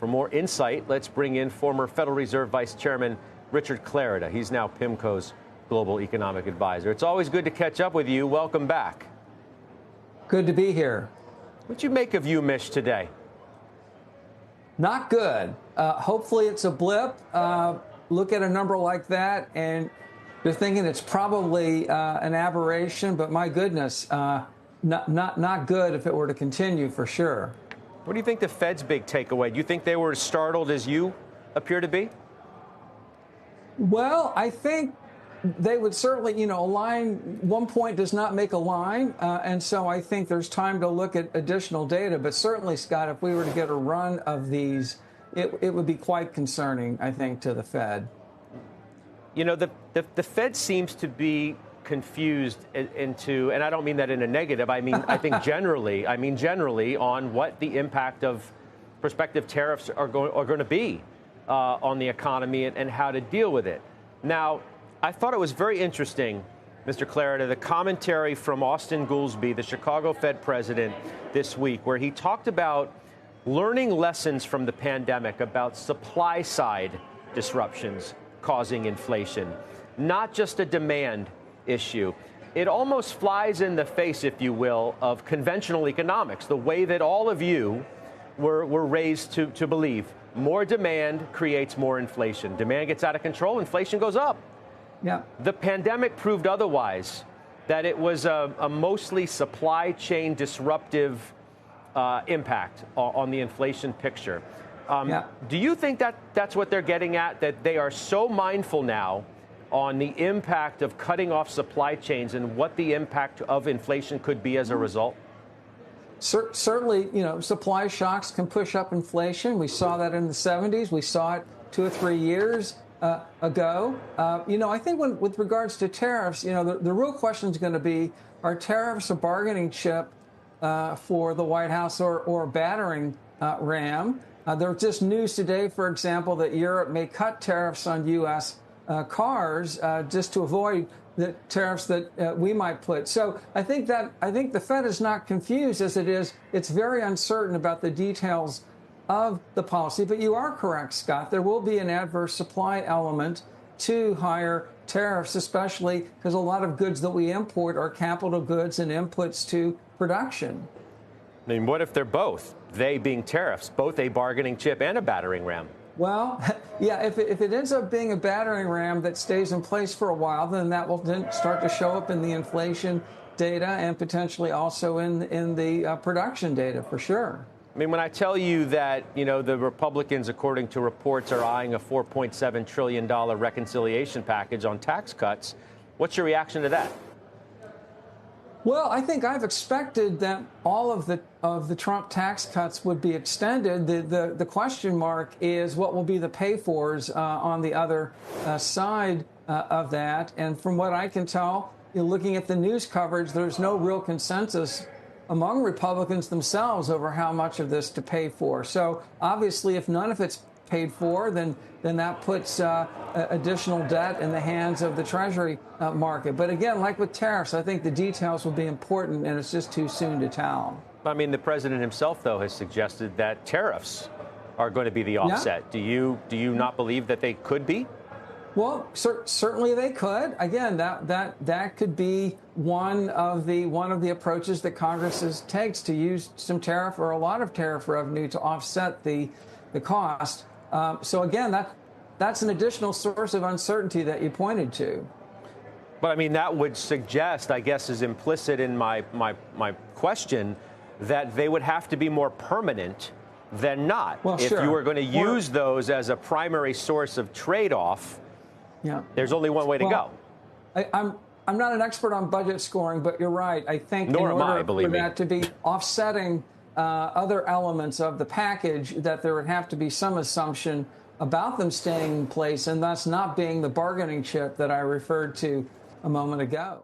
For more insight, let's bring in former Federal Reserve Vice Chairman Richard Clarida. He's now PIMCO's Global Economic Advisor. It's always good to catch up with you. Welcome back. Good to be here. What'd you make of UMich today? Not good. Hopefully it's a blip. Look at a number like that and you're thinking it's probably an aberration, but my goodness, not good if it were to continue for sure. What do you think the Fed's big takeaway? Do you think they were as startled as you appear to be? Well, I think they would certainly, a line, 1 point does not make a line. And so I think there's time to look at additional data. But certainly, Scott, if we were to get a run of these, it would be quite concerning, I think, to the Fed. The Fed seems to be confused into, and I don't mean that in a negative, I think generally on what the impact of prospective tariffs are going to be on the economy and how to deal with it. Now, I thought it was very interesting, Mr. Clarida, the commentary from Austin Goolsbee, the Chicago Fed president, this week, where he talked about learning lessons from the pandemic about supply side disruptions causing inflation, not just a demand issue. It almost flies in the face, if you will, of conventional economics, the way that all of you were raised to believe. More demand creates more inflation. Demand gets out of control, inflation goes up. Yeah. The pandemic proved otherwise, that it was a mostly supply chain disruptive impact on the inflation picture. Do you think that that's what they're getting at, that they are so mindful now on the impact of cutting off supply chains and what the impact of inflation could be as a result? Certainly, supply shocks can push up inflation. We saw that in the 70s. We saw it 2 or 3 years ago. I think with regards to tariffs, the real question is going to be, are tariffs a bargaining chip for the White House or a battering ram? There was just news today, for example, that Europe may cut tariffs on U.S. Cars just to avoid the tariffs that we might put. So I think the Fed is not confused as it is. It's very uncertain about the details of the policy. But you are correct, Scott. There will be an adverse supply element to higher tariffs, especially because a lot of goods that we import are capital goods and inputs to production. I mean, what if they're both? They being tariffs, both a bargaining chip and a battering ram? Well, yeah, if it ends up being a battering ram that stays in place for a while, then that will then start to show up in the inflation data and potentially also in the production data for sure. I mean, when I tell you that, the Republicans, according to reports, are eyeing a $4.7 trillion reconciliation package on tax cuts, what's your reaction to that? Well, I think I've expected that all of the Trump tax cuts would be extended. The question mark is what will be the pay-fors on the other side of that. And from what I can tell, looking at the news coverage, there's no real consensus among Republicans themselves over how much of this to pay for. So obviously, if none of it's paid for, then that puts additional debt in the hands of the Treasury market. But again, like with tariffs, I think the details will be important, and it's just too soon to tell. I mean, the president himself, though, has suggested that tariffs are going to be the offset. Yeah. Do you not believe that they could be? Well, certainly they could. Again, that could be one of the approaches that Congress takes, to use some tariff or a lot of tariff revenue to offset the cost. So again, that's an additional source of uncertainty that you pointed to. But I mean, that would suggest, I guess, is implicit in my question, that they would have to be more permanent than not. Well, if sure. you were going to use those as a primary source of trade-off, there's only one way to go. I'm not an expert on budget scoring, but you're right. I think Nor in order am I, believe for me. that to be offsetting other elements of the package, that there would have to be some assumption about them staying in place and thus not being the bargaining chip that I referred to a moment ago.